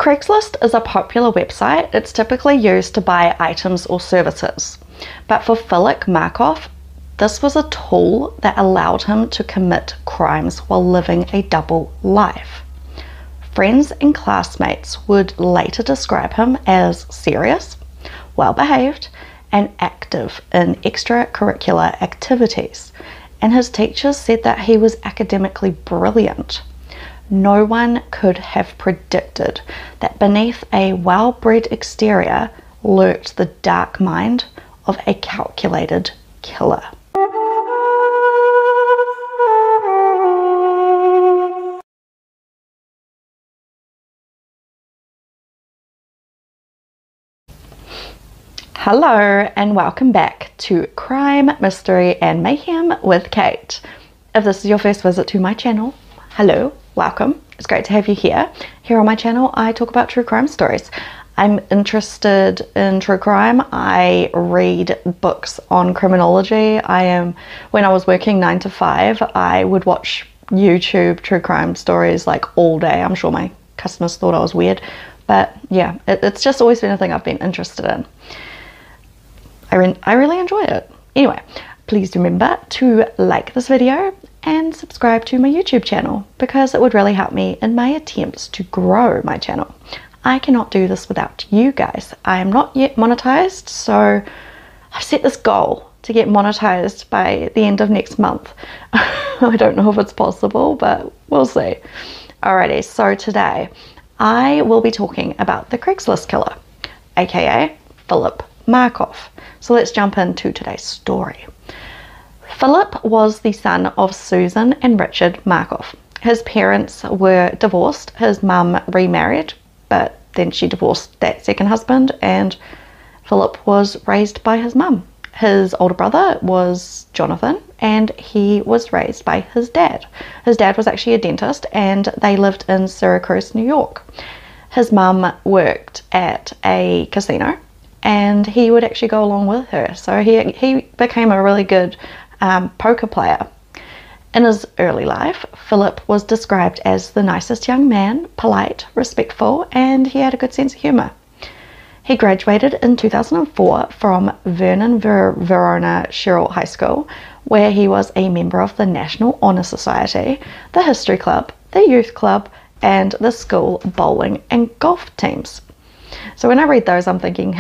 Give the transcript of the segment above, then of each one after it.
Craigslist is a popular website. It's typically used to buy items or services. But for Phillip Markoff, this was a tool that allowed him to commit crimes while living a double life. Friends and classmates would later describe him as serious, well-behaved, and active in extracurricular activities. And his teachers said that he was academically brilliant. No one could have predicted that beneath a well-bred exterior lurked the dark mind of a calculated killer. Hello and welcome back to Crime, Mystery and Mayhem with Kate. If this is your first visit to my channel, hello, welcome. It's great to have you here. Here on my channel I talk about true crime stories. I'm interested in true crime. I read books on criminology. When I was working 9 to 5, I would watch YouTube true crime stories like all day. I'm sure my customers thought I was weird, but yeah, it's just always been a thing I've been interested in. I really enjoy it. Anyway, please remember to like this video and subscribe to my YouTube channel because it would really help me in my attempts to grow my channel. I cannot do this without you guys. I am not yet monetized, so I've set this goal to get monetized by the end of next month. I don't know if it's possible, but we'll see. Alrighty, so today I will be talking about the Craigslist killer, aka Phillip Markoff. So let's jump into today's story. Phillip was the son of Susan and Richard Markoff. His parents were divorced. His mum remarried, but then she divorced that second husband, and Phillip was raised by his mum. His older brother was Jonathan, and he was raised by his dad. His dad was actually a dentist, and they lived in Syracuse, New York. His mum worked at a casino, and he would actually go along with her. So he became a really good poker player. In his early life, Phillip was described as the nicest young man, polite, respectful, and he had a good sense of humor. He graduated in 2004 from Vernon Verona Sherrill High School, where he was a member of the National Honor Society, the History Club, the Youth Club, and the school bowling and golf teams. So when I read those, I'm thinking,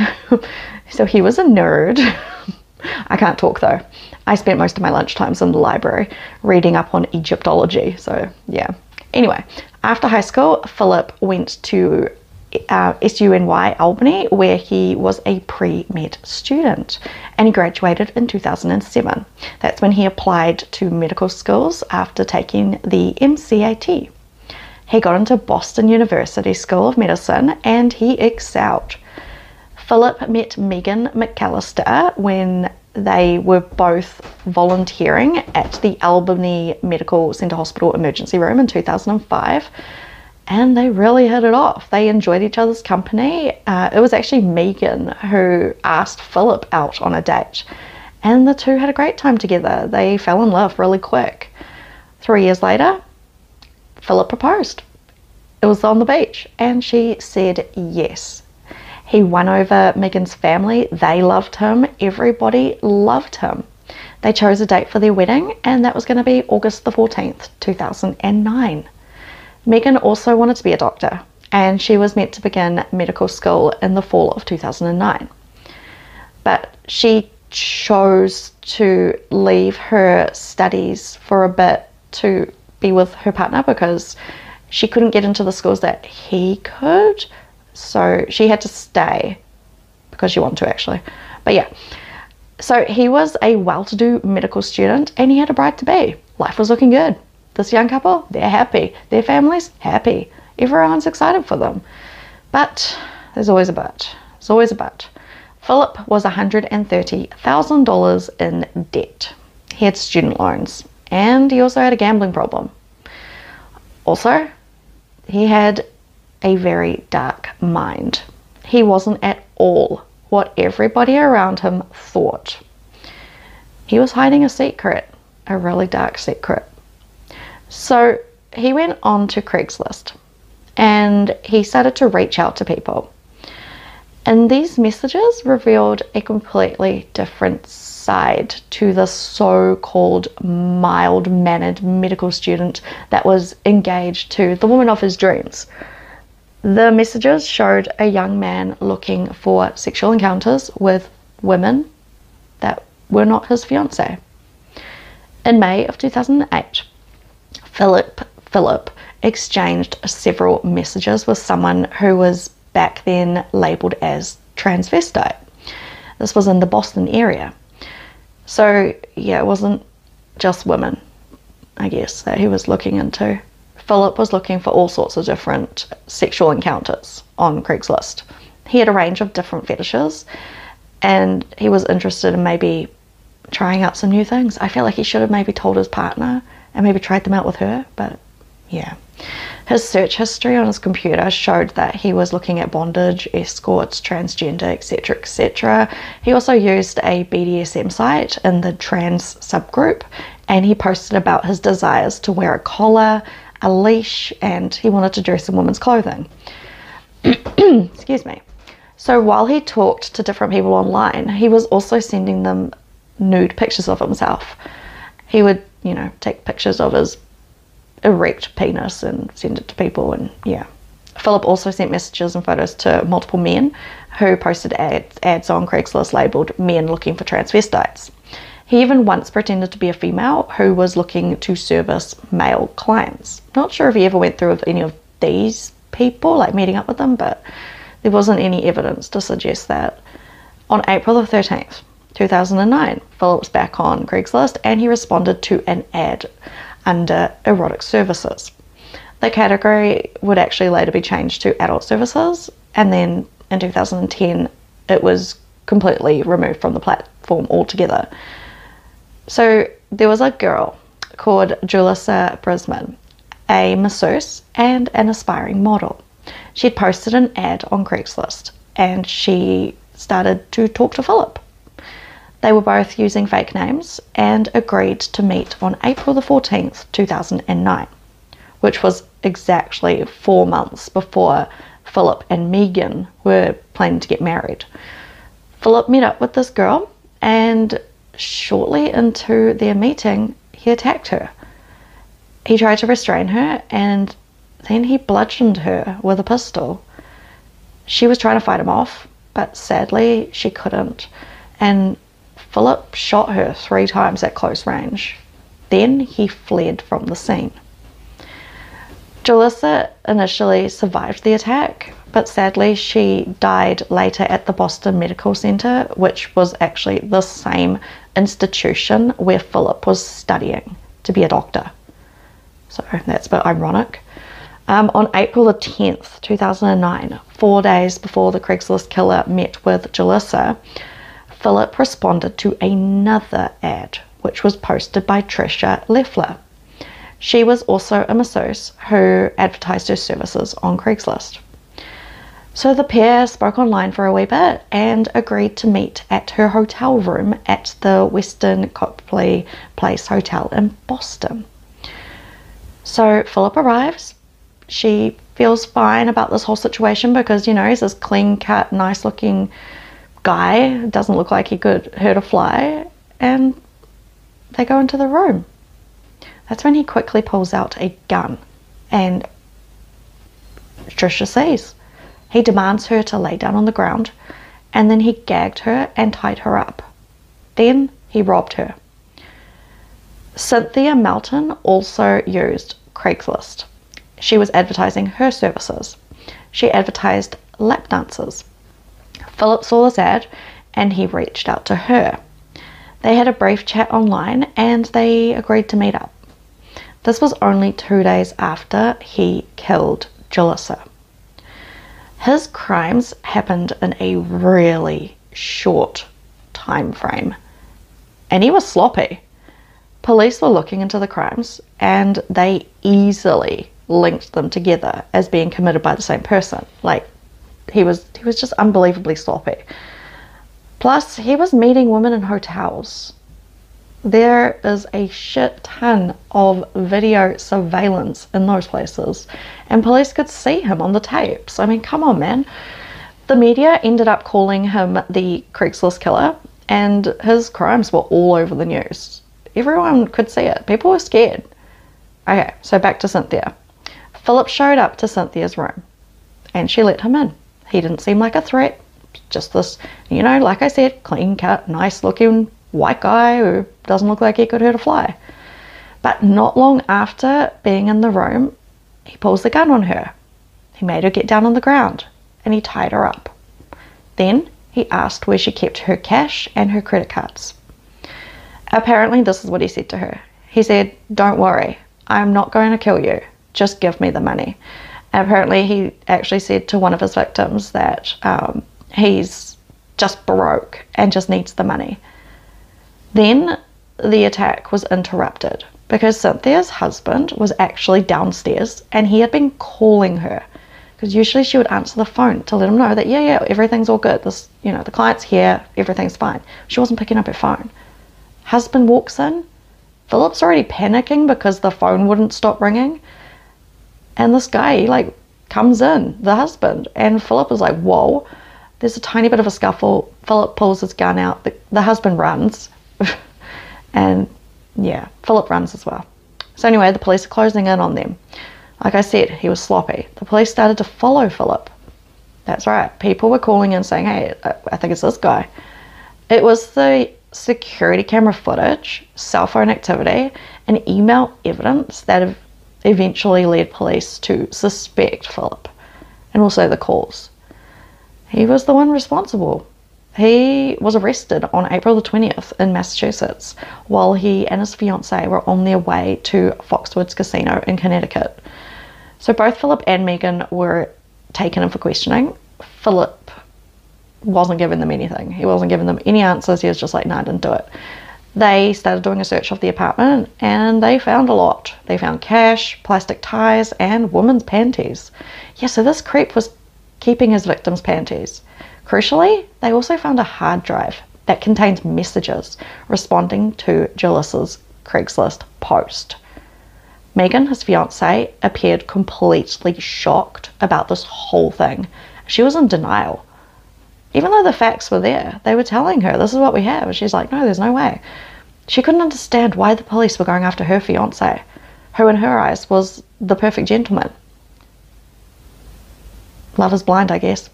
so he was a nerd. I can't talk though. I spent most of my lunchtimes in the library reading up on Egyptology, so yeah. Anyway, after high school, Phillip went to SUNY Albany, where he was a pre-med student, and he graduated in 2007. That's when he applied to medical schools after taking the MCAT. He got into Boston University School of Medicine and he excelled. Phillip met Megan McAllister when they were both volunteering at the Albany Medical Center Hospital emergency room in 2005, and they really hit it off. They enjoyed each other's company. It was actually Megan who asked Phillip out on a date, and the two had a great time together. They fell in love really quick. 3 years later, Phillip proposed. It was on the beach, and she said yes. He won over Megan's family. They loved him. Everybody loved him. They chose a date for their wedding, and that was going to be August the 14th, 2009. Megan also wanted to be a doctor, and she was meant to begin medical school in the fall of 2009. But she chose to leave her studies for a bit to be with her partner because she couldn't get into the schools that he could. So she had to stay because she wanted to actually. But yeah, so he was a well-to-do medical student and he had a bride-to-be. Life was looking good. This young couple, they're happy. Their family's happy. Everyone's excited for them. But there's always a but. There's always a but. Phillip was $130,000 in debt. He had student loans and he also had a gambling problem. Also, he had a very dark mind. He wasn't at all what everybody around him thought. He was hiding a secret, a really dark secret. So he went on to Craigslist and he started to reach out to people. And these messages revealed a completely different side to the so-called mild-mannered medical student that was engaged to the woman of his dreams. The messages showed a young man looking for sexual encounters with women that were not his fiancée. In May of 2008, Phillip exchanged several messages with someone who was back then labelled as transvestite. This was in the Boston area. So yeah, it wasn't just women, I guess, that he was looking into. Phillip was looking for all sorts of different sexual encounters on Craigslist. He had a range of different fetishes, and he was interested in maybe trying out some new things. I feel like he should have maybe told his partner and maybe tried them out with her, but yeah. His search history on his computer showed that he was looking at bondage, escorts, transgender, etc., etc. He also used a BDSM site in the trans subgroup, and he posted about his desires to wear a collar, a leash, and he wanted to dress in women's clothing. Excuse me. So while he talked to different people online, he was also sending them nude pictures of himself. He would, you know, take pictures of his erect penis and send it to people, and yeah. Phillip also sent messages and photos to multiple men who posted ads on Craigslist labelled men looking for transvestites. He even once pretended to be a female who was looking to service male clients. Not sure if he ever went through with any of these people, like meeting up with them, but there wasn't any evidence to suggest that. On April the 13th, 2009, Phillip was back on Craigslist and he responded to an ad under erotic services. The category would actually later be changed to adult services, and then in 2010 it was completely removed from the platform altogether. So there was a girl called Julissa Brisman, a masseuse and an aspiring model. She'd posted an ad on Craigslist and she started to talk to Phillip. They were both using fake names and agreed to meet on April the 14th, 2009, which was exactly 4 months before Phillip and Megan were planning to get married. Phillip met up with this girl, and shortly into their meeting, he attacked her. He tried to restrain her, and then he bludgeoned her with a pistol. She was trying to fight him off, but sadly she couldn't, and Phillip shot her 3 times at close range. Then he fled from the scene. Julissa initially survived the attack, but sadly she died later at the Boston Medical Center, which was actually the same institution where Phillip was studying to be a doctor. So that's a bit ironic. On April the 10th, 2009, 4 days before the Craigslist killer met with Julissa, Phillip responded to another ad, which was posted by Trisha Leffler. She was also a masseuse who advertised her services on Craigslist. So the pair spoke online for a wee bit and agreed to meet at her hotel room at the Westin Copley Place Hotel in Boston. So Phillip arrives. She feels fine about this whole situation because, you know, he's this clean-cut, nice-looking guy. Doesn't look like he could hurt a fly. And they go into the room. That's when he quickly pulls out a gun and Trisha sees. He demands her to lay down on the ground, and then he gagged her and tied her up. Then he robbed her. Cynthia Melton also used Craigslist. She was advertising her services. She advertised lap dances. Phillip saw this ad and he reached out to her. They had a brief chat online and they agreed to meet up. This was only 2 days after he killed Julissa. His crimes happened in a really short time frame, and he was sloppy. Police were looking into the crimes and they easily linked them together as being committed by the same person. Like, he was just unbelievably sloppy. Plus, he was meeting women in hotels. There is a shit ton of video surveillance in those places, and police could see him on the tapes. I mean, come on, man. The media ended up calling him the Craigslist killer, and his crimes were all over the news. Everyone could see it. People were scared. Okay, so back to Cynthia. Phillip showed up to Cynthia's room, and she let him in. He didn't seem like a threat. Just this, you know, like I said, clean-cut, nice-looking white guy who doesn't look like he could hurt a fly. But not long after being in the room, he pulls the gun on her. He made her get down on the ground, and he tied her up. Then he asked where she kept her cash and her credit cards. Apparently, this is what he said to her. He said, "Don't worry, I'm not going to kill you. Just give me the money." Apparently, he actually said to one of his victims that he's just broke and just needs the money. Then the attack was interrupted because Cynthia's husband was actually downstairs and he had been calling her, because usually she would answer the phone to let him know that yeah, everything's all good. This, you know, the client's here, everything's fine. She wasn't picking up her phone. Husband walks in. Phillip's already panicking because the phone wouldn't stop ringing. And this guy, like, comes in, the husband, and Phillip is like, whoa. There's a tiny bit of a scuffle. Phillip pulls his gun out. The husband runs. And yeah, Phillip runs as well. So anyway, the police are closing in on them. Like I said, he was sloppy. The police started to follow Phillip. That's right. People were calling in saying, hey, I think it's this guy. It was the security camera footage, cell phone activity, and email evidence that eventually led police to suspect Phillip, and also the calls. He was the one responsible. He was arrested on April the 20th in Massachusetts while he and his fiancée were on their way to Foxwoods Casino in Connecticut. So both Phillip and Megan were taken in for questioning. Phillip wasn't giving them anything. He wasn't giving them any answers. He was just like, no, I didn't do it. They started doing a search of the apartment and they found a lot. They found cash, plastic ties, and women's panties. Yeah, so this creep was keeping his victims' panties. Crucially, they also found a hard drive that contained messages responding to Julissa's Craigslist post. Megan, his fiancée, appeared completely shocked about this whole thing. She was in denial. Even though the facts were there, they were telling her, this is what we have. And she's like, no, there's no way. She couldn't understand why the police were going after her fiancé, who in her eyes was the perfect gentleman. Love is blind, I guess.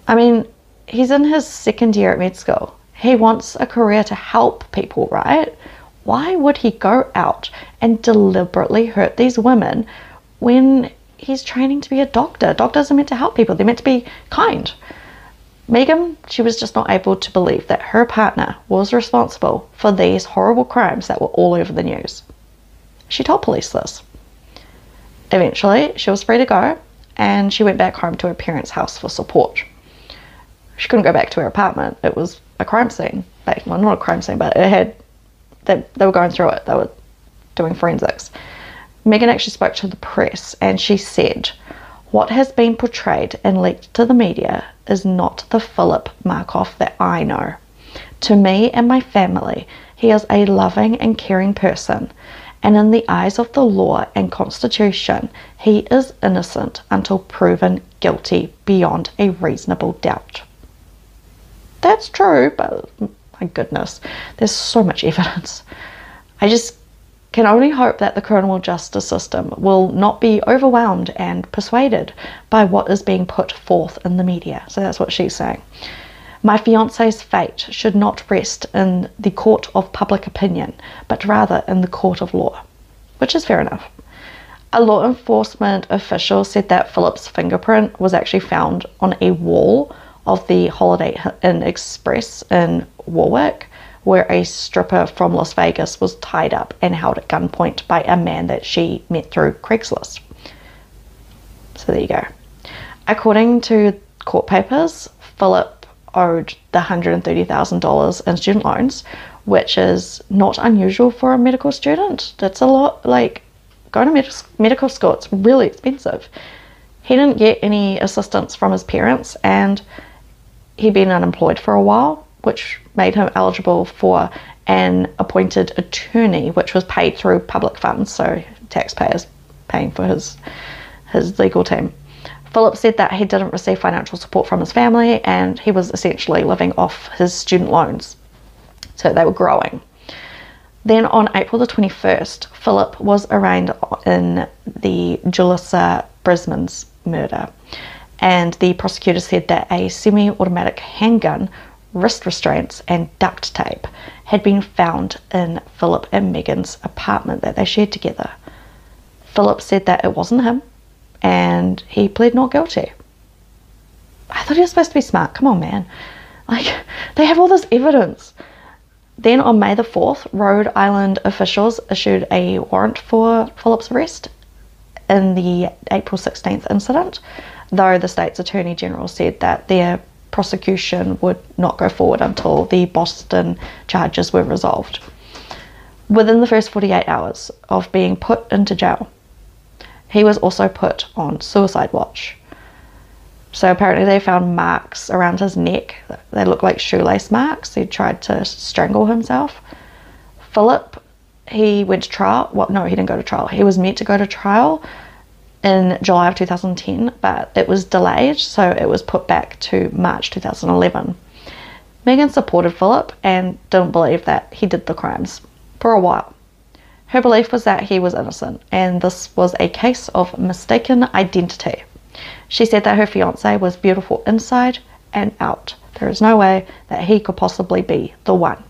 I mean, he's in his second year at med school. He wants a career to help people, right? Why would he go out and deliberately hurt these women when he's training to be a doctor? Doctors are meant to help people. They're meant to be kind. Megan, she was just not able to believe that her partner was responsible for these horrible crimes that were all over the news. She told police this. Eventually, she was free to go, and she went back home to her parents' house for support. She couldn't go back to her apartment. It was a crime scene. Well, not a crime scene, but it had, they were going through it. They were doing forensics. Megan actually spoke to the press, and she said, "What has been portrayed and leaked to the media is not the Phillip Markoff that I know. To me and my family, he is a loving and caring person, and in the eyes of the law and Constitution, he is innocent until proven guilty beyond a reasonable doubt." That's true, but my goodness, there's so much evidence. I just can only hope that the criminal justice system will not be overwhelmed and persuaded by what is being put forth in the media. So that's what she's saying. My fiancé's fate should not rest in the court of public opinion, but rather in the court of law, which is fair enough. A law enforcement official said that Phillip's fingerprint was actually found on a wall of the Holiday Inn Express in Warwick, where a stripper from Las Vegas was tied up and held at gunpoint by a man that she met through Craigslist. So there you go. According to court papers, Phillip owed the $130,000 in student loans, which is not unusual for a medical student. That's a lot. Like, going to medical school, it's really expensive. He didn't get any assistance from his parents, and he'd been unemployed for a while, which made him eligible for an appointed attorney, which was paid through public funds, so taxpayers paying for his legal team. Phillip said that he didn't receive financial support from his family, and he was essentially living off his student loans, so they were growing. Then on April the 21st, Phillip was arraigned in the Julissa Brisman's murder, and the prosecutor said that a semi-automatic handgun, wrist restraints and duct tape had been found in Phillip and Megan's apartment that they shared together. Phillip said that it wasn't him, and he pled not guilty. I thought he was supposed to be smart. Come on, man. Like, they have all this evidence. Then on May the 4th, Rhode Island officials issued a warrant for Phillip's arrest in the April 16th incident, though the state's attorney general said that their prosecution would not go forward until the Boston charges were resolved. Within the first 48 hours of being put into jail, he was also put on suicide watch. So apparently they found marks around his neck. They looked like shoelace marks. He tried to strangle himself. Phillip, he went to trial. Well, no, he didn't go to trial. He was meant to go to trial in July of 2010, but it was delayed, so it was put back to March 2011. Megan supported Phillip and didn't believe that he did the crimes for a while. Her belief was that he was innocent, and this was a case of mistaken identity. She said that her fiancé was beautiful inside and out. There is no way that he could possibly be the one.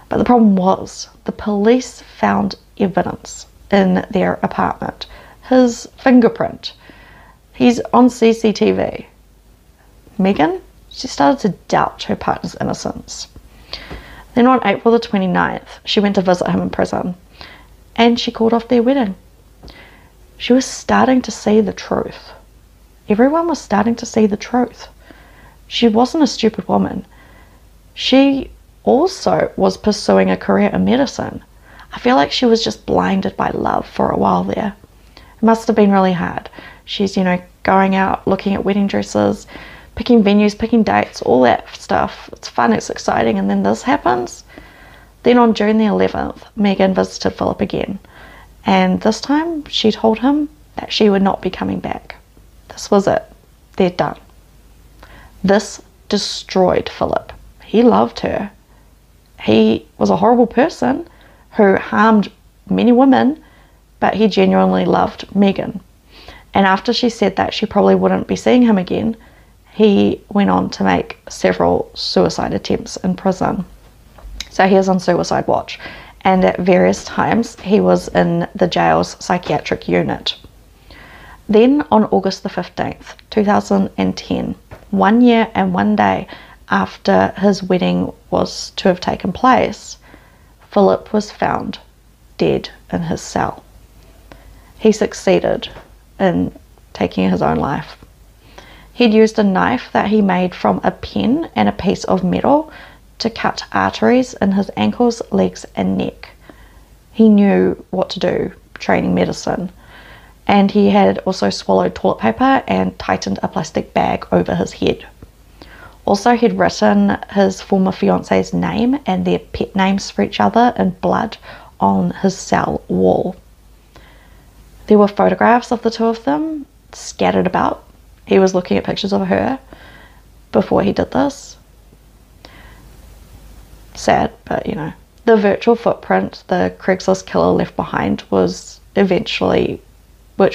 But the problem was, the police found evidence in their apartment. His fingerprint. He's on CCTV. Megan, she started to doubt her partner's innocence. Then on April the 29th, she went to visit him in prison, and she called off their wedding. She was starting to see the truth. Everyone was starting to see the truth. She wasn't a stupid woman. She also was pursuing a career in medicine. I feel like she was just blinded by love for a while there. It must have been really hard. She's, going out, looking at wedding dresses, picking venues, picking dates, all that stuff. It's fun, it's exciting, and then this happens. Then on June the 11th, Megan visited Phillip again, and this time she told him that she would not be coming back. This was it. They're done. This destroyed Phillip. He loved her. He was a horrible person who harmed many women, but he genuinely loved Megan. And after she said that she probably wouldn't be seeing him again, he went on to make several suicide attempts in prison. So he was on suicide watch, and at various times he was in the jail's psychiatric unit. Then on August the 15th, 2010, 1 year and 1 day after his wedding was to have taken place, Phillip was found dead in his cell. He succeeded in taking his own life. He'd used a knife that he made from a pen and a piece of metal to cut arteries in his ankles, legs and neck. He knew what to do, training medicine. And he had also swallowed toilet paper and tightened a plastic bag over his head. Also, he'd written his former fiance's name and their pet names for each other in blood on his cell wall. There were photographs of the two of them scattered about. He was looking at pictures of her before he did this. Sad, but the virtual footprint the Craigslist killer left behind which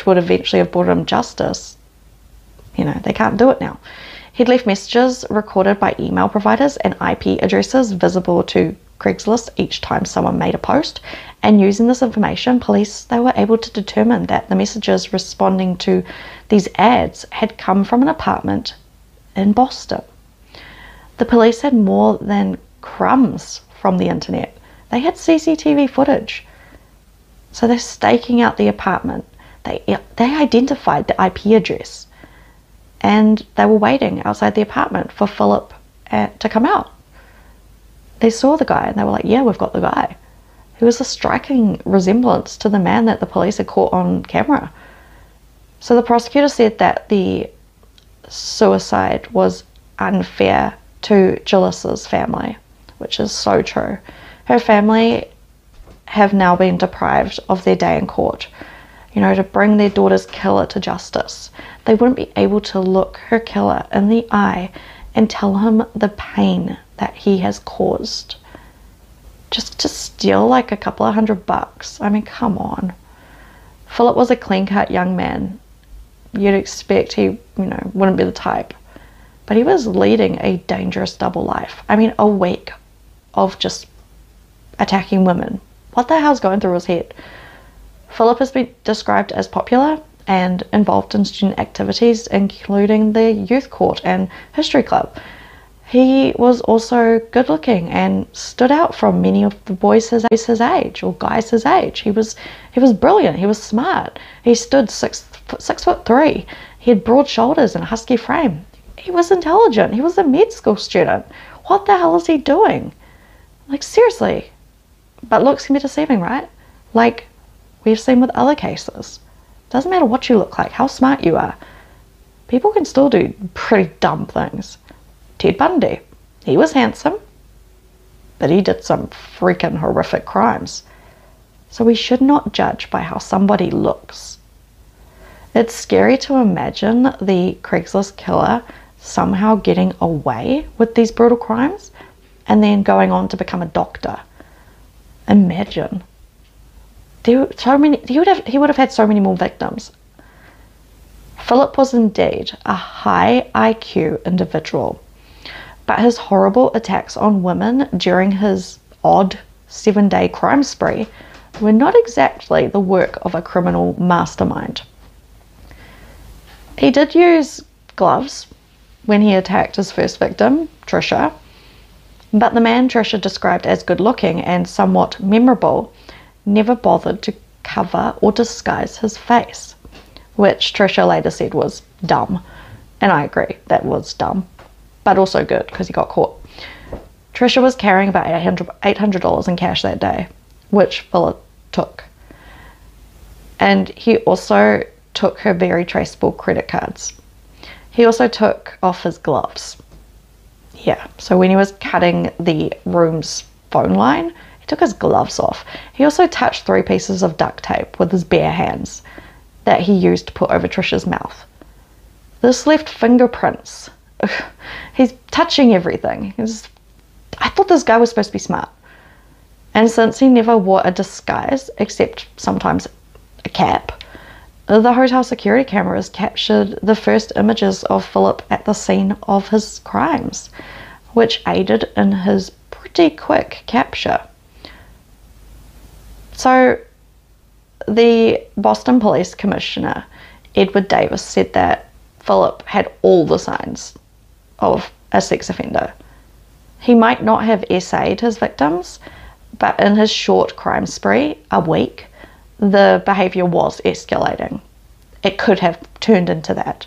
would eventually have brought him justice. They can't do it now. He'd left messages recorded by email providers and IP addresses visible to Craigslist each time someone made a post, and using this information, police, they were able to determine that the messages responding to these ads had come from an apartment in Boston. The police had more than crumbs from the internet. They had CCTV footage. So they're staking out the apartment. They identified the IP address, and they were waiting outside the apartment for Phillip to come out. They saw the guy and they were like, yeah, we've got the guy. He was a striking resemblance to the man that the police had caught on camera. So the prosecutor said that the suicide was unfair to Julissa's family. which is so true. Her family have now been deprived of their day in court, to bring their daughter's killer to justice. They wouldn't be able to look her killer in the eye and tell him the pain that he has caused. Just to steal like a couple of $100. I mean, come on. Phillip was a clean-cut young man. You'd expect he, wouldn't be the type. But he was leading a dangerous double life. I mean, a week of just attacking women. What the hell's going through his head? Phillip has been described as popular and involved in student activities, including the youth court and history club. He was also good looking and stood out from many of the boys his age, or guys his age. He was brilliant. He was smart. He stood 6'3". He had broad shoulders and a husky frame. He was intelligent. He was a med school student. What the hell is he doing? Like, seriously. But looks can be deceiving, right? Like we've seen with other cases. Doesn't matter what you look like, how smart you are. People can still do pretty dumb things. Ted Bundy, he was handsome, but he did some freaking horrific crimes. So we should not judge by how somebody looks. It's scary to imagine the Craigslist killer somehow getting away with these brutal crimes and then going on to become a doctor. Imagine. He would have had so many more victims. Phillip was indeed a high IQ individual, but his horrible attacks on women during his odd 7-day crime spree were not exactly the work of a criminal mastermind. He did use gloves when he attacked his first victim, Trisha, but the man Trisha described as good looking and somewhat memorable never bothered to cover or disguise his face, which Trisha later said was dumb. And I agree, that was dumb, but also good because he got caught. Trisha was carrying about $800 in cash that day, which Phillip took. And he also took her very traceable credit cards. He also took off his gloves. Yeah, so when he was cutting the room's phone line, he took his gloves off. He also touched 3 pieces of duct tape with his bare hands that he used to put over Trisha's mouth. This left fingerprints. He's touching everything. I thought this guy was supposed to be smart. And since he never wore a disguise, except sometimes a cap, the hotel security cameras captured the first images of Phillip at the scene of his crimes, which aided in his pretty quick capture. So the Boston Police Commissioner, Edward Davis, said that Phillip had all the signs of a sex offender. He might not have essayed his victims, but in his short crime spree, a week, the behavior was escalating. It could have turned into that.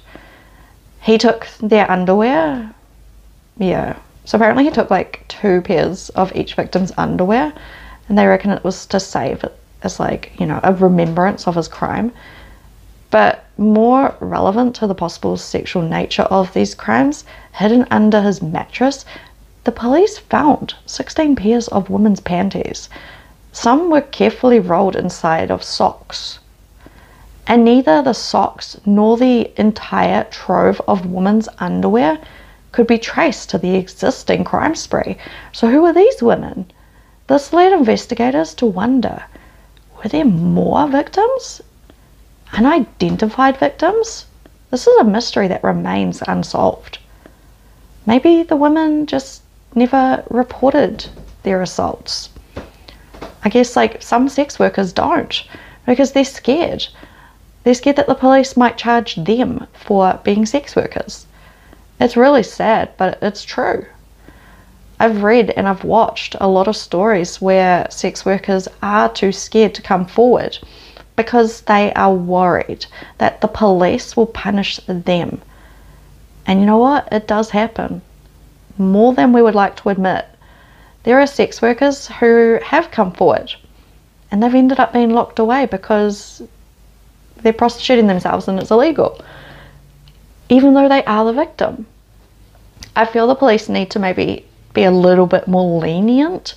He took their underwear. Yeah. So apparently he took like 2 pairs of each victim's underwear, and they reckon it was to save it as like, a remembrance of his crime. But more relevant to the possible sexual nature of these crimes, hidden under his mattress, the police found 16 pairs of women's panties. Some were carefully rolled inside of socks. And neither the socks nor the entire trove of women's underwear could be traced to the existing crime spree. So who were these women? This led investigators to wonder, were there more victims? Unidentified victims? This is a mystery that remains unsolved. Maybe the women just never reported their assaults. I guess like some sex workers don't, because they're scared. They're scared that the police might charge them for being sex workers. It's really sad, but it's true. I've read and I've watched a lot of stories where sex workers are too scared to come forward because they are worried that the police will punish them. And you know what? It does happen. More than we would like to admit. There are sex workers who have come forward and they've ended up being locked away because they're prostituting themselves and it's illegal, even though they are the victim. I feel the police need to maybe be a little bit more lenient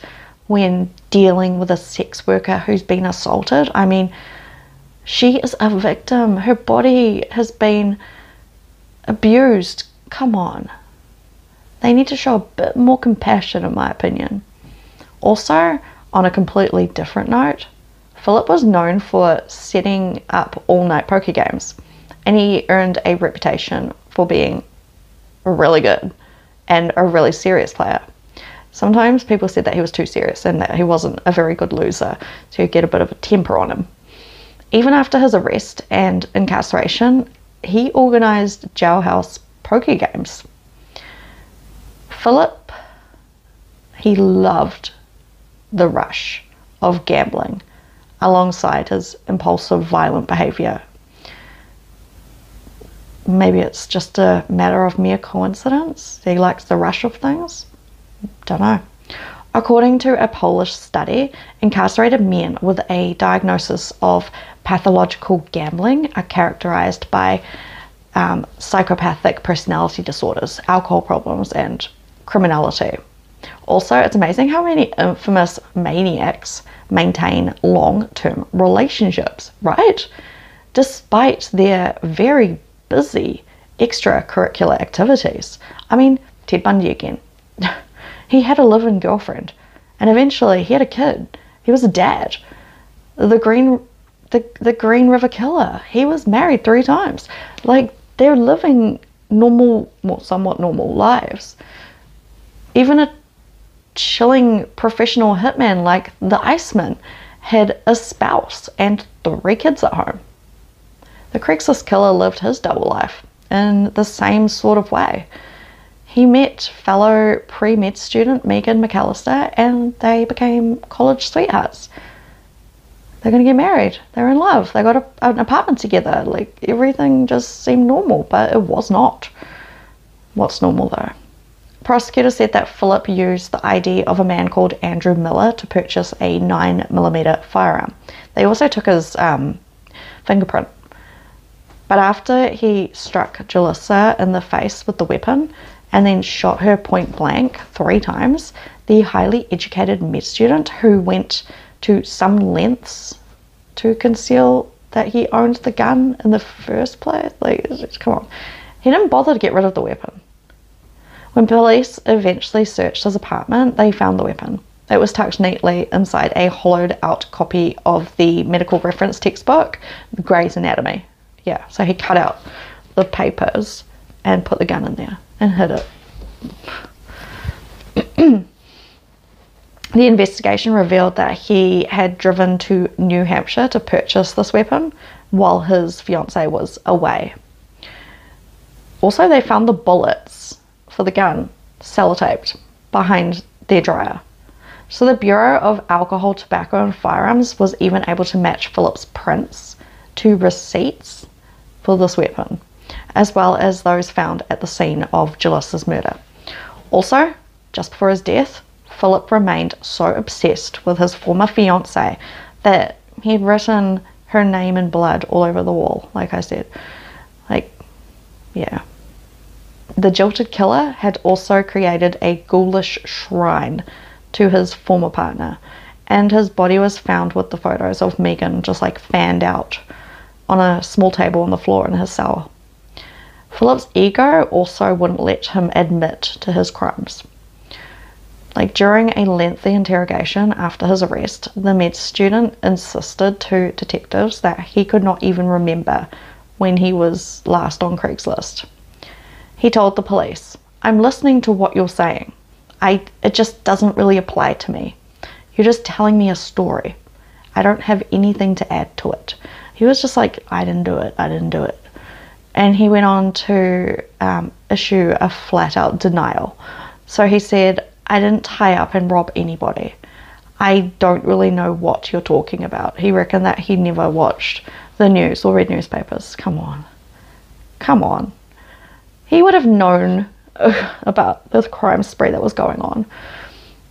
when dealing with a sex worker who's been assaulted. I mean, she is a victim. Her body has been abused. Come on. They need to show a bit more compassion, in my opinion. Also, on a completely different note, Phillip was known for setting up all-night poker games, and he earned a reputation for being really good and a really serious player. Sometimes people said that he was too serious and that he wasn't a very good loser, so he'd get a bit of a temper on him. Even after his arrest and incarceration, he organised jailhouse poker games. Phillip, he loved the rush of gambling alongside his impulsive, violent behaviour. Maybe it's just a matter of mere coincidence. He likes the rush of things. Don't know. According to a Polish study, incarcerated men with a diagnosis of pathological gambling are characterized by psychopathic personality disorders, alcohol problems, and criminality. Also, it's amazing how many infamous maniacs maintain long-term relationships, right? Despite their very busy extracurricular activities. I mean, Ted Bundy again. He had a live-in girlfriend, and eventually he had a kid. He was a dad. The Green River Killer, he was married 3 times. Like, they're living normal, well, somewhat normal lives. Even a chilling professional hitman like the Iceman had a spouse and 3 kids at home. The Craigslist killer lived his double life in the same sort of way. He met fellow pre-med student Megan McAllister and they became college sweethearts. They're going to get married. They're in love. They got an apartment together. Like, everything just seemed normal, but it was not. What's normal though? Prosecutors said that Phillip used the ID of a man called Andrew Miller to purchase a 9mm firearm. They also took his fingerprint. But after he struck Julissa in the face with the weapon and then shot her point blank 3 times, the highly educated med student, who went to some lengths to conceal that he owned the gun in the first place, like, come on, he didn't bother to get rid of the weapon. When police eventually searched his apartment, they found the weapon. It was tucked neatly inside a hollowed out copy of the medical reference textbook, Gray's Anatomy. Yeah, so he cut out the papers and put the gun in there and hid it. The investigation revealed that he had driven to New Hampshire to purchase this weapon while his fiancée was away. Also, they found the bullets for the gun sellotaped behind their dryer. So the Bureau of Alcohol, Tobacco and Firearms was even able to match Phillip's prints to receipts for this weapon, as well as those found at the scene of Julissa's murder. Also, just before his death, Phillip remained so obsessed with his former fiancée that he had written her name in blood all over the wall, like I said. Like, yeah. The jilted killer had also created a ghoulish shrine to his former partner, and his body was found with the photos of Megan just like fanned out on a small table on the floor in his cell. Phillip's ego also wouldn't let him admit to his crimes. Like, during a lengthy interrogation after his arrest, the med student insisted to detectives that he could not even remember when he was last on Craigslist. He told the police, "I'm listening to what you're saying. It just doesn't really apply to me. You're just telling me a story. I don't have anything to add to it." He was just like, I didn't do it. And he went on to issue a flat-out denial. So he said, "I didn't tie up and rob anybody. I don't really know what you're talking about." He reckoned that he never watched the news or read newspapers. Come on. He would have known about this crime spree that was going on.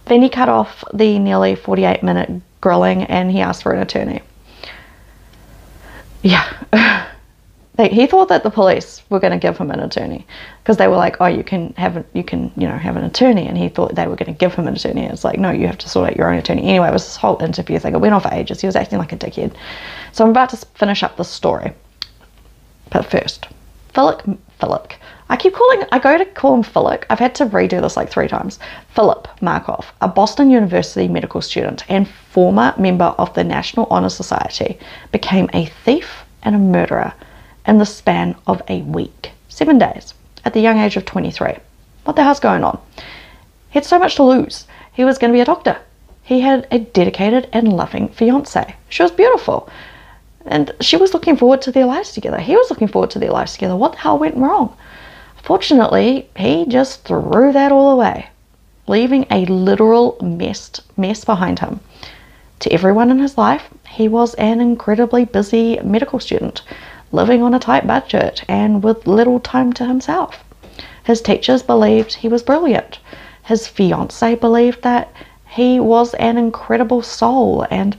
Then he cut off the nearly 48-minute grilling and he asked for an attorney. Yeah. he thought that the police were going to give him an attorney, because they were like, oh, you can have an attorney, and he thought they were going to give him an attorney. It's like, no, you have to sort out your own attorney. Anyway, it was this whole interview thing. It went on for ages. He was acting like a dickhead. So I'm about to finish up this story, but first, Phillip. I go to call him Philip. I've had to redo this like 3 times. Phillip Markoff, a Boston University medical student and former member of the National Honor Society, became a thief and a murderer in the span of a week, 7 days, at the young age of 23. What the hell's going on? He had so much to lose. He was going to be a doctor. He had a dedicated and loving fiancée. She was beautiful. And she was looking forward to their lives together. He was looking forward to their lives together. What the hell went wrong? Fortunately, he just threw that all away, leaving a literal mess behind him. To everyone in his life, he was an incredibly busy medical student, living on a tight budget and with little time to himself. His teachers believed he was brilliant. His fiancée believed that he was an incredible soul and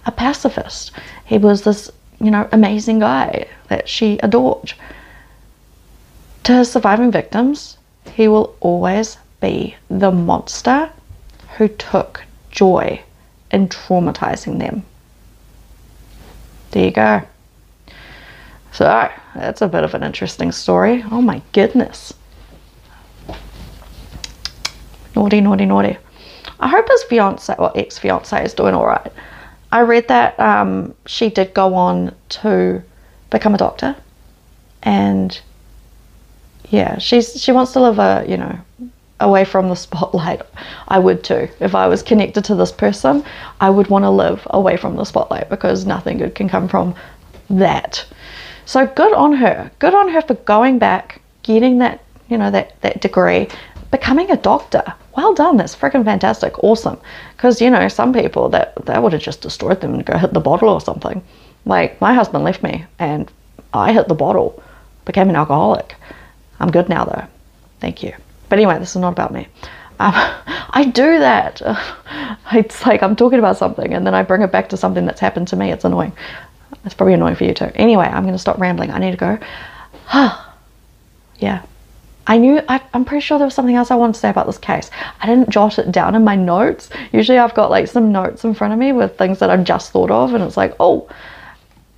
a pacifist. He was this, amazing guy that she adored. To his surviving victims, he will always be the monster who took joy in traumatizing them. There you go. So, that's a bit of an interesting story. Oh my goodness. Naughty, naughty, naughty. I hope his fiance or ex-fiance is doing all right. I read that she did go on to become a doctor, and yeah, she wants to live away from the spotlight. I would too. If I was connected to this person, I would want to live away from the spotlight, because nothing good can come from that. So good on her. Good on her for going back, getting that, that degree, becoming a doctor. Well done. That's freaking fantastic. Awesome. Because, some people that would have just destroyed them and go hit the bottle or something. Like, my husband left me and I hit the bottle, became an alcoholic. I'm good now though. Thank you. But anyway, this is not about me. I do that. It's like I'm talking about something and then I bring it back to something that's happened to me. It's annoying. It's probably annoying for you too. Anyway, I'm going to stop rambling. I need to go. Yeah. I'm pretty sure there was something else I wanted to say about this case. I didn't jot it down in my notes. Usually I've got like some notes in front of me with things that I've just thought of, and it's like, oh,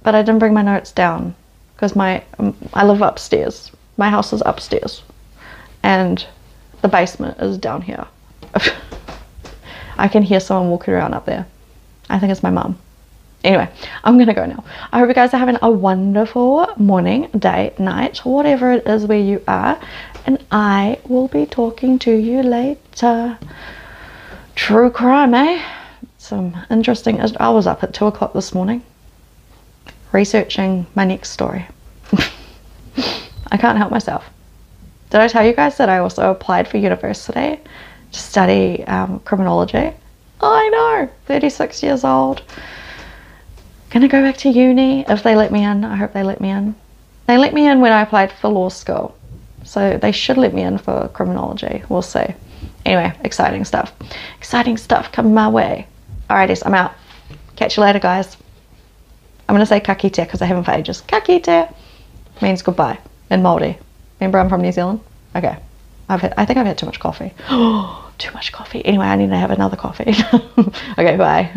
but I didn't bring my notes down because I live upstairs. My house is upstairs and the basement is down here. I can hear someone walking around up there. I think it's my mum. Anyway, I'm gonna go now. I hope you guys are having a wonderful morning, day, night, whatever it is where you are, and I will be talking to you later. True crime, eh? Some interesting. I was up at 2 o'clock this morning researching my next story. I can't help myself. Did I tell you guys that I also applied for university to study criminology? I know, 36 years old. Gonna go back to uni if they let me in. I hope they let me in. They let me in when I applied for law school, so they should let me in for criminology. We'll see. Anyway, exciting stuff. Exciting stuff coming my way. Alrighties, I'm out. Catch you later, guys. I'm gonna say ka kite because I haven't for ages. Ka kite means goodbye in Māori. Remember, I'm from New Zealand. Okay, I think I've had too much coffee. Too much coffee. Anyway, I need to have another coffee. Okay, bye.